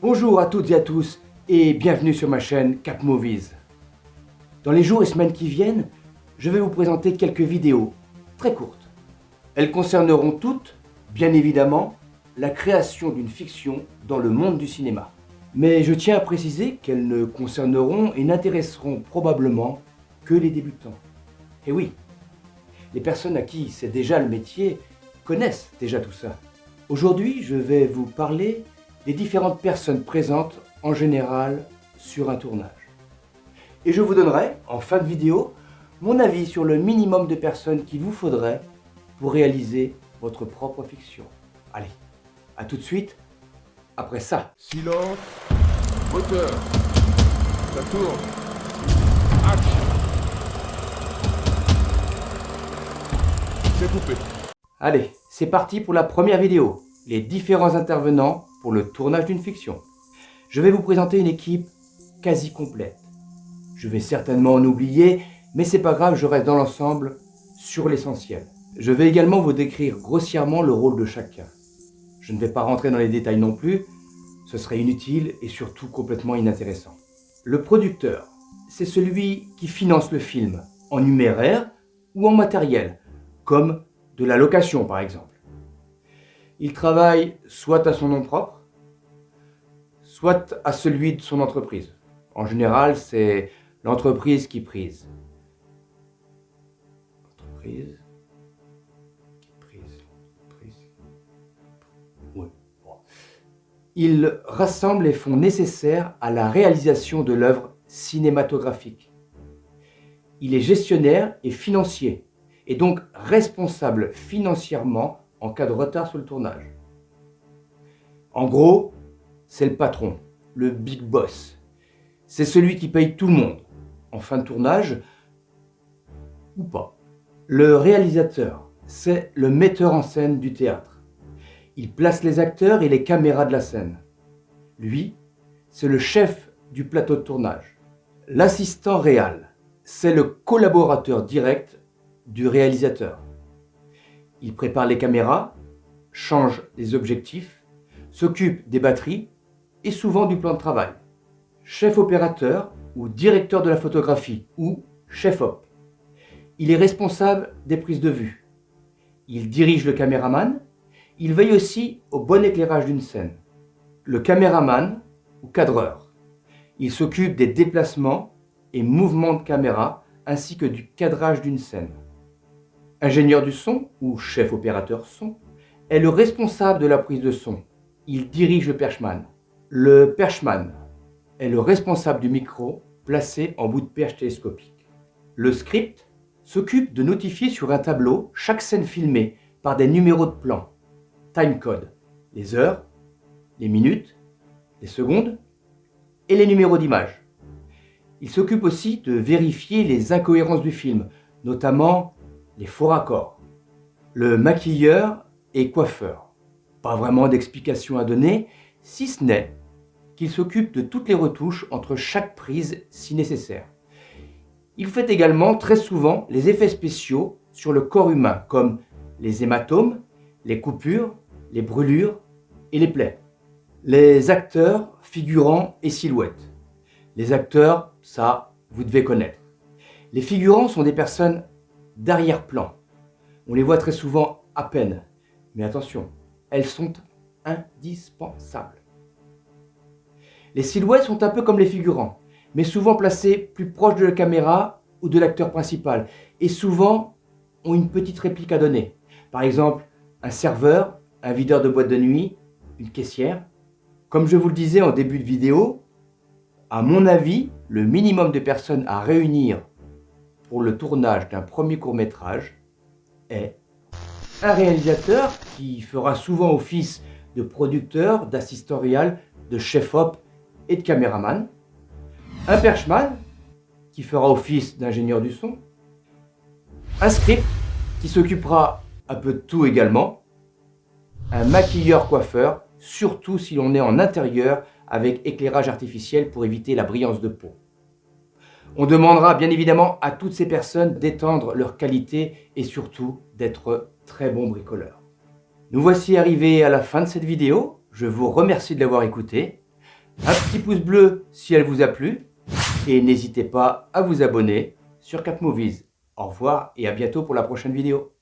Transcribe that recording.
Bonjour à toutes et à tous et bienvenue sur ma chaîne Cap Movies. Dans les jours et semaines qui viennent, je vais vous présenter quelques vidéos très courtes. Elles concerneront toutes, bien évidemment, la création d'une fiction dans le monde du cinéma. Mais je tiens à préciser qu'elles ne concerneront et n'intéresseront probablement que les débutants. Et oui, les personnes à qui c'est déjà le métier connaissent déjà tout ça. Aujourd'hui, je vais vous parler des différentes personnes présentes en général sur un tournage. Et je vous donnerai, en fin de vidéo, mon avis sur le minimum de personnes qu'il vous faudrait pour réaliser votre propre fiction. Allez, à tout de suite, après ça. Silence, moteur, ça tourne, action. C'est coupé. Allez, c'est parti pour la première vidéo. Les différents intervenants pour le tournage d'une fiction. Je vais vous présenter une équipe quasi complète. Je vais certainement en oublier, mais c'est pas grave, je reste dans l'ensemble sur l'essentiel. Je vais également vous décrire grossièrement le rôle de chacun. Je ne vais pas rentrer dans les détails non plus, ce serait inutile et surtout complètement inintéressant. Le producteur, c'est celui qui finance le film en numéraire ou en matériel, comme de la location par exemple. Il travaille soit à son nom propre, soit à celui de son entreprise. En général, c'est l'entreprise qui prise. Oui. Bon. Il rassemble les fonds nécessaires à la réalisation de l'œuvre cinématographique. Il est gestionnaire et financier, et donc responsable financièrement en cas de retard sur le tournage. En gros, c'est le patron, le big boss. C'est celui qui paye tout le monde, en fin de tournage ou pas. Le réalisateur, c'est le metteur en scène du théâtre. Il place les acteurs et les caméras de la scène. Lui, c'est le chef du plateau de tournage. L'assistant réal, c'est le collaborateur direct du réalisateur. Il prépare les caméras, change les objectifs, s'occupe des batteries et souvent du plan de travail. Chef opérateur ou directeur de la photographie ou chef op. Il est responsable des prises de vue. Il dirige le caméraman. Il veille aussi au bon éclairage d'une scène. Le caméraman ou cadreur. Il s'occupe des déplacements et mouvements de caméra ainsi que du cadrage d'une scène. Ingénieur du son ou chef opérateur son est le responsable de la prise de son. Il dirige le perchman. Le perchman est le responsable du micro placé en bout de perche télescopique. Le script s'occupe de notifier sur un tableau chaque scène filmée par des numéros de plan, timecode, les heures, les minutes, les secondes et les numéros d'image. Il s'occupe aussi de vérifier les incohérences du film, notamment les faux raccords. Le maquilleur et coiffeur. Pas vraiment d'explication à donner, si ce n'est qu'il s'occupe de toutes les retouches entre chaque prise si nécessaire. Il fait également très souvent les effets spéciaux sur le corps humain, comme les hématomes, les coupures, les brûlures et les plaies. Les acteurs, figurants et silhouettes. Les acteurs, ça, vous devez connaître. Les figurants sont des personnes d'arrière-plan. On les voit très souvent à peine. Mais attention, elles sont indispensables. Les silhouettes sont un peu comme les figurants, mais souvent placées plus proches de la caméra ou de l'acteur principal, et souvent ont une petite réplique à donner. Par exemple, un serveur, un videur de boîte de nuit, une caissière. Comme je vous le disais en début de vidéo, à mon avis, le minimum de personnes à réunir pour le tournage d'un premier court-métrage est un réalisateur qui fera souvent office de producteur, d'assistant réal, de chef-op et de caméraman, un perchman qui fera office d'ingénieur du son, un script qui s'occupera un peu de tout également, un maquilleur-coiffeur, surtout si l'on est en intérieur avec éclairage artificiel pour éviter la brillance de peau. On demandera bien évidemment à toutes ces personnes d'étendre leurs qualités et surtout d'être très bons bricoleurs. Nous voici arrivés à la fin de cette vidéo. Je vous remercie de l'avoir écouté. un petit pouce bleu si elle vous a plu, et n'hésitez pas à vous abonner sur Cap Movies. Au revoir et à bientôt pour la prochaine vidéo.